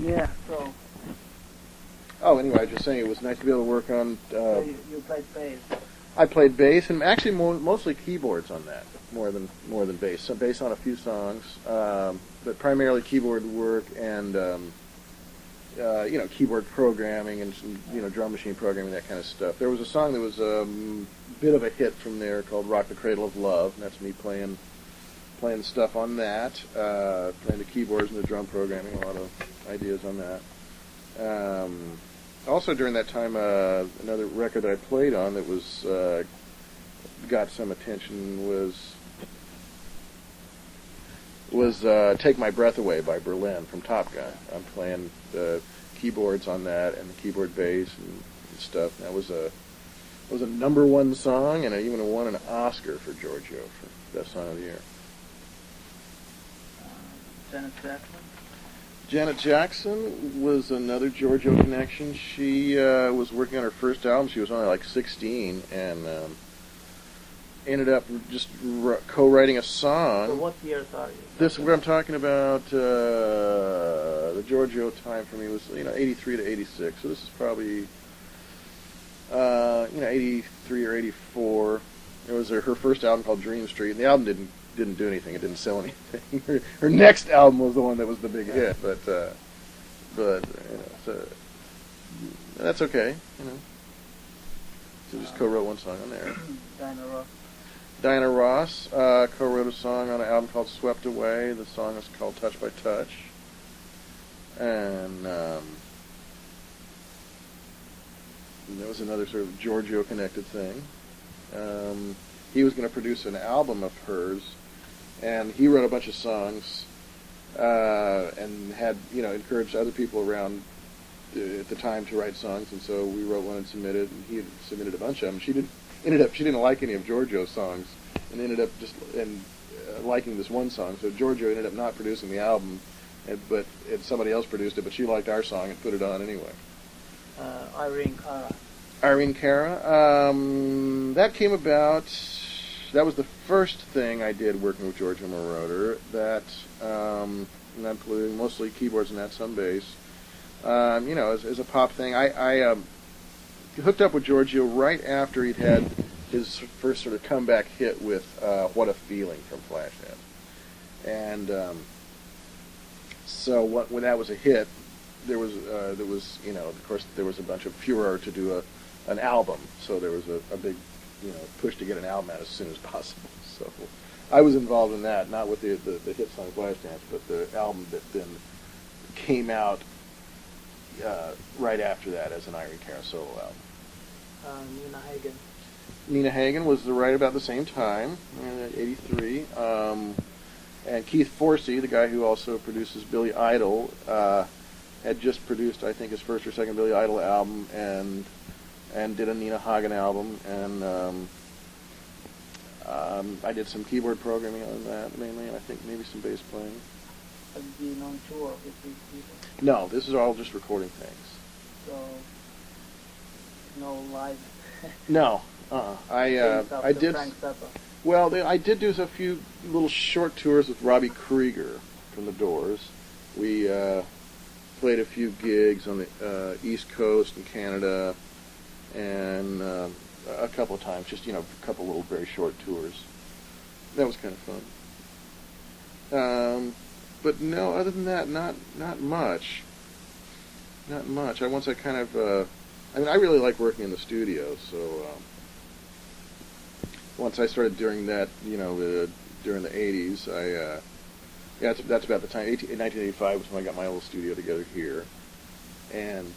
Yeah, so... Oh, anyway, I was just saying it was nice to be able to work on... so you played bass. I played bass, and actually mostly keyboards on that, more than bass. So bass on a few songs, but primarily keyboard work and keyboard programming and some, drum machine programming, that kind of stuff. There was a song that was a bit of a hit from there called "Rock the Cradle of Love," and that's me playing stuff on that, playing the keyboards and the drum programming, a lot of ideas on that. Also during that time, another record that I played on that was got some attention was "Take My Breath Away" by Berlin from Top Gun. I'm playing the keyboards on that and the keyboard bass and stuff. That was a #1 song, and it even won an Oscar for Giorgio for Best Song of the Year. Janet Jackson? Janet Jackson was another Giorgio connection. She was working on her first album. She was only like 16, and ended up just co-writing a song. So what years are you? This is where I'm talking about. The Giorgio time for me was 83 to 86. So this is probably 83 or 84. It was her first album called Dream Street, and the album didn't do anything. It didn't sell anything. Her next album was the one that was the big hit, but so that's okay. So just co-wrote one song on there. Diana Ross co-wrote a song on an album called "Swept Away." The song is called "Touch by Touch," and that was another sort of Giorgio-connected thing. He was going to produce an album of hers, and he wrote a bunch of songs and had encouraged other people around at the time to write songs, and so we wrote one and submitted, and he had submitted a bunch of them. She didn't like any of Giorgio's songs, and ended up just liking this one song. So Giorgio ended up not producing the album, but somebody else produced it. But she liked our song and put it on anyway. Irene Cara. That came about. That was the first thing I did working with Giorgio Moroder. That and I'm playing mostly keyboards and that, some bass. As a pop thing, I hooked up with Giorgio right after he'd had his first sort of comeback hit with "What a Feeling" from Flashdance, and so when that was a hit, there was of course there was a bunch of furor to do an album, so there was a big push to get an album out as soon as possible. So I was involved in that, not with the hit song Flashdance, but the album that then came out right after that as an Irene Cara solo album. Nina Hagen was right about the same time, 83. And Keith Forsey, the guy who also produces Billy Idol, had just produced, I think, his first or second Billy Idol album, and did a Nina Hagen album, and I did some keyboard programming on that mainly, and I think maybe some bass playing. Have you been on tour with these people? No, this is all just recording things. So, no live? No. I did. Frank Zappa. Well, I did do a few little short tours with Robbie Krieger from the Doors. We played a few gigs on the East Coast in Canada, and a couple of times, just a couple little very short tours. That was kind of fun. But no, other than that, not much. Not much. I kind of. I really like working in the studio, so. Once I started doing that, during the 80s, that's about the time. In 1985 was when I got my little studio together here, and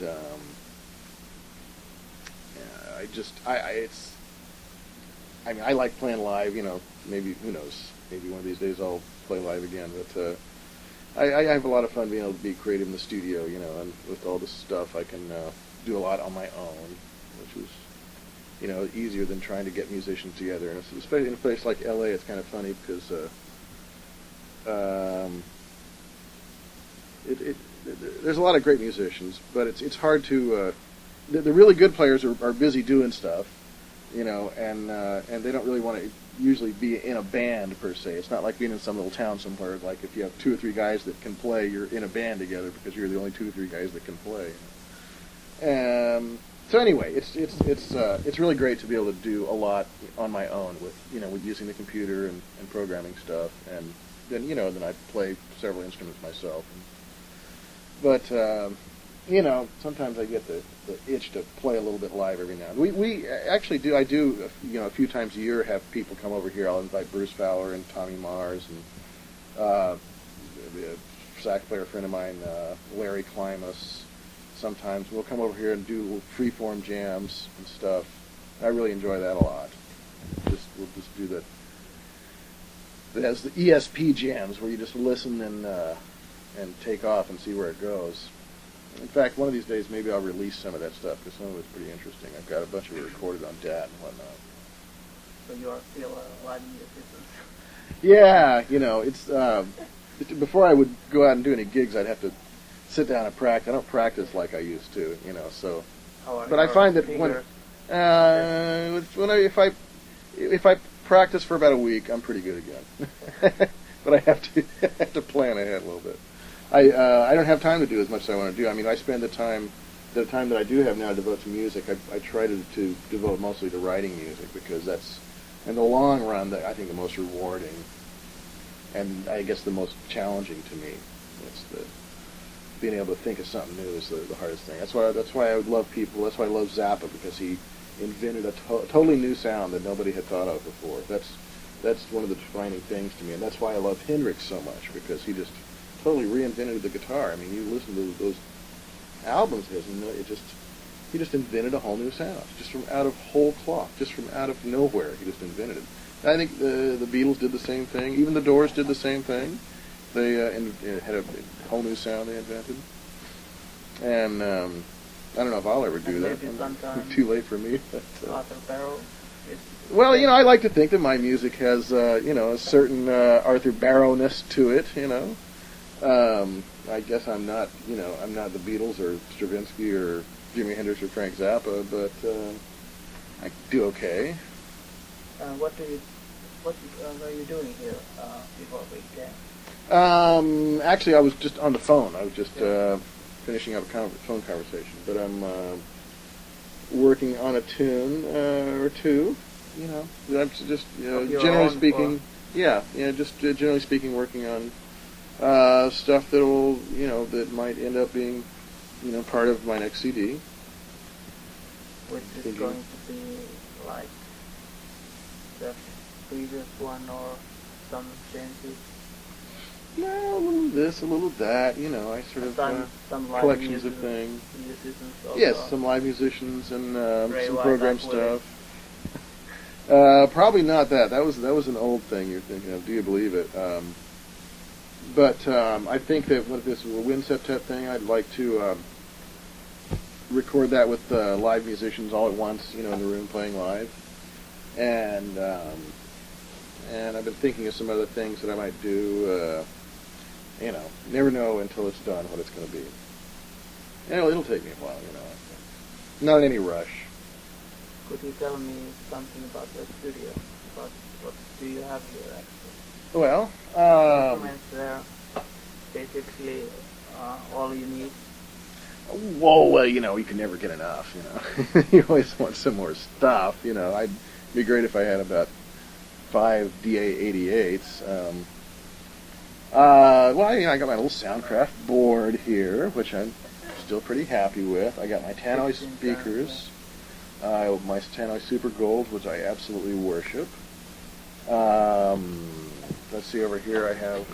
I like playing live. Maybe who knows? Maybe one of these days I'll play live again. But I have a lot of fun being able to be creative in the studio. And with all this stuff, I can do a lot on my own, which was. Easier than trying to get musicians together. And especially in a place like LA, it's kind of funny because there's a lot of great musicians, but it's hard to. The really good players are busy doing stuff, and they don't really want to usually be in a band per se. It's not like being in some little town somewhere. Like if you have 2 or 3 guys that can play, you're in a band together because you're the only 2 or 3 guys that can play. So anyway, it's really great to be able to do a lot on my own with with using the computer and programming stuff, and then then I play several instruments myself. But sometimes I get the itch to play a little bit live every now and then. We actually do. I do a few times a year have people come over here. I'll invite Bruce Fowler and Tommy Mars and a sax player friend of mine, Larry Klimas. Sometimes we'll come over here and do freeform jams and stuff. I really enjoy that a lot. We'll just do that. That's the ESP jams where you just listen and take off and see where it goes. In fact, one of these days maybe I'll release some of that stuff because some of it's pretty interesting. I've got a bunch of it recorded on DAT and whatnot. So you are still a live musician? Yeah, it's before I would go out and do any gigs, I'd have to sit down and practice. I don't practice like I used to, so. But I find that if I practice for about a week, I'm pretty good again. But I have to plan ahead a little bit. I don't have time to do as much as I want to do. I mean, I spend the time that I do have now to devote to music. I try to devote mostly to writing music because that's, in the long run, I think the most rewarding and I guess the most challenging to me. It's being able to think of something new is the hardest thing. That's why I would love people. That's why I love Zappa, because he invented a totally new sound that nobody had thought of before. That's one of the defining things to me, and that's why I love Hendrix so much, because he just totally reinvented the guitar. I mean, you listen to those albums of his, and he just invented a whole new sound, just from out of whole cloth, just from out of nowhere. He just invented it. I think the Beatles did the same thing. Even the Doors did the same thing. They had a whole new sound they invented. And I don't know if I'll ever do that. It's too late for me. But, Arthur Barrow. Well, I like to think that my music has, a certain Arthur Barrow-ness to it. I guess I'm not the Beatles or Stravinsky or Jimi Hendrix or Frank Zappa, but I do okay. What are you doing here before we came? Actually, I was just on the phone. I was just finishing up a phone conversation. But I'm working on a tune or two. I'm just generally speaking. Just generally speaking, working on stuff that'll that might end up being part of my next CD. Which is going to be like the previous one or some changes? No, a little this, a little that. I sort of some collections of things. Musicians Yes, some live musicians and some program stuff. Probably not that. That was an old thing you're thinking of. Do you believe it? But I think that with this Wind Septet thing, I'd like to record that with live musicians all at once, in the room playing live. And I've been thinking of some other things that I might do. Never know until it's done what it's going to be. It'll take me a while, Not in any rush. Could you tell me something about the studio? What do you have here, actually? Well, Instruments there, basically all you need. Well, you can never get enough, You always want some more stuff, It'd be great if I had about 5 DA-88s. I got my little Soundcraft board here, which I'm still pretty happy with. I got my Tannoy speakers, my Tannoy Super Gold, which I absolutely worship. Let's see, over here I have